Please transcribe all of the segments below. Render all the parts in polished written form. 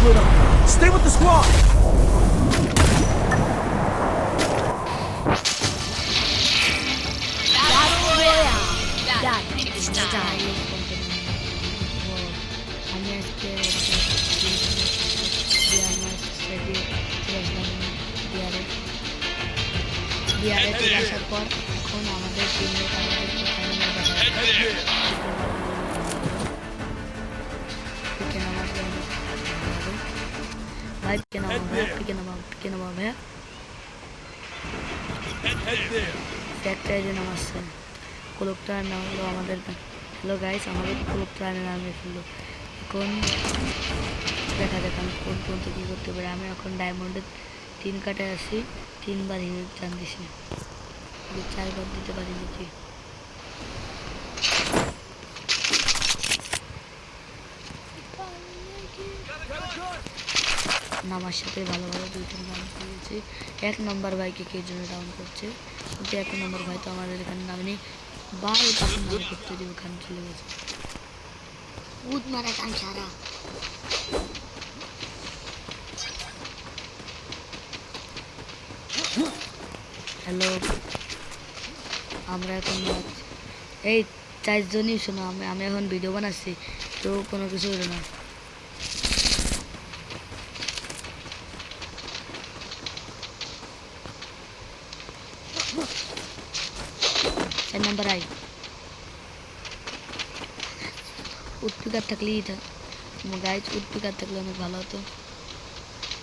split up. Stay with the squad. Battle Royale. That is time. আমি আজকে বিহারে চলে আসার পর এখন আমাদের টিমমেট আমাদের ভাই পিকে নামা ভাইয়া ফ্যাক্টরি নামাচ্ছে কোলকটার নাম হলো আমাদের হ্যালো গাইস আমাদের কোলকটার নামে ফেললো এখন দেখা যাক আমি কোন পর্যন্ত কী করতে পারি আমি এখন ডায়মন্ডের 3 কাটায় আছি 3 বার হিরো চান দিছি 4 বার দিতে পারি নাকি আমার সাথে ভালো ভালো 2-3 রান করেছি 1 নম্বর ভাইকে কে জন্য ডাউন করছে কিন্তু 1 নম্বর ভাই তো আমাদের এখানে নামেনি বাল পাশে নামে করতে দিব ওখানে চলে গেছে উদ মারা কান সারা হ্যালো আমরা এখন এই 4 জনই শোনো আমি এখন ভিডিও বানাচ্ছি তো কোনো কিছু হলো না नंबर आई উৎপিকার থাকলেই গাইজ উৎপিকার থাকলে অনেক ভালো হতো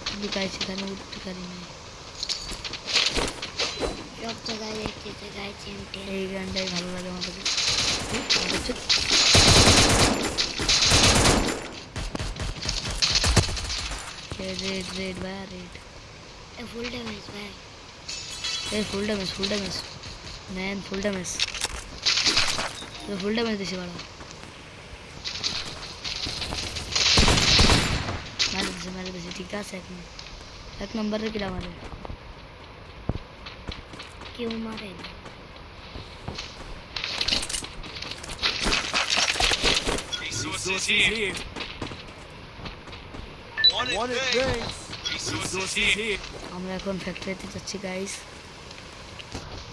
কিন্তু গাইজ এখানে উৎপিকারই নেই সব জায়গায় এই গানটাই ভালো লাগে আমাদের রেড রেড ভাই রেড ফুল ড্যামেজ ভাই full damage man full damage দিছি বাড়া মারে দিছি ঠিক আছে এক নম্বরের কিলা মারে কেউ মারে Resources here. Wanted things. Resources here. আমরা এখন ফ্যাক্টরিতে যাচ্ছি গাইস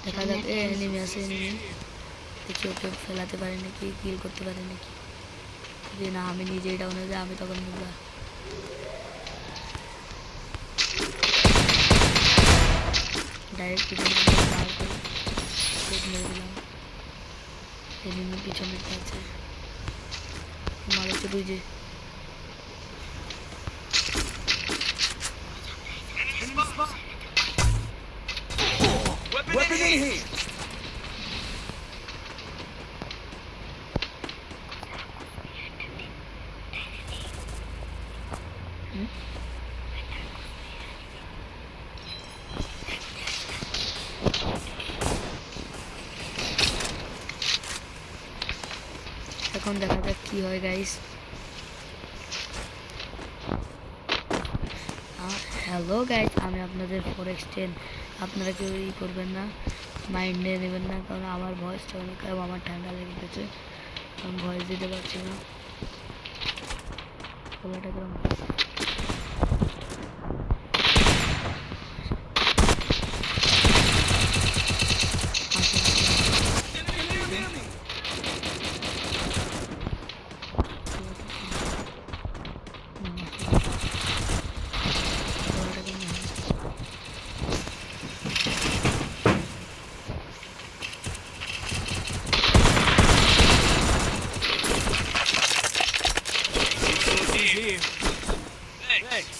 দেখা যাক এনিমি আছে এনিমি দেখি ওকে ফেলাতে পারে নাকি কিল করতে পারে নাকি যদি না আমি নিজেই ডাউন হয়ে যাই আমি তখন বুঝলাম ডাইরেক্ট এনিমি পিছনে আছে মারতে বুঝে Weapon in hand. এখন দেখা যাক কি হয় গাইস হ্যালো গাইস আমি আপনাদের ফরেক্স 10 আপনারা কেউ ই করবেন না মাইন্ডে নেবেন না কারণ আমার ভয়েসটা অনেক খারাপ আমার ঠান্ডা লেগে গেছে আমি ভয়েস দিতে পারছি না গলাটা গরম Here. Thanks.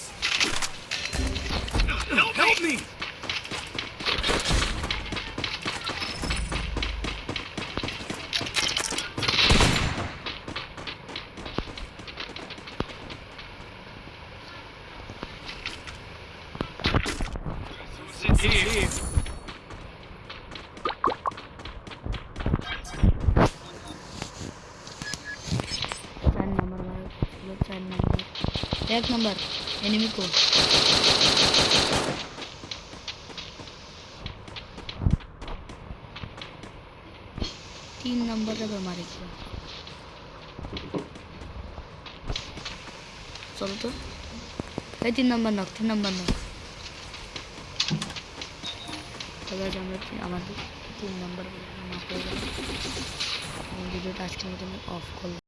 Help me. Here. एक नंबर एनिमी को तीन नंबर का मारे चलो तो এই 3 নম্বর নক 3 নম্বর নক তবে আজ আমরা আমাদের 3 নম্বর নক হয়ে গেল ভিডিওটা আজকের মতন অফ করলাম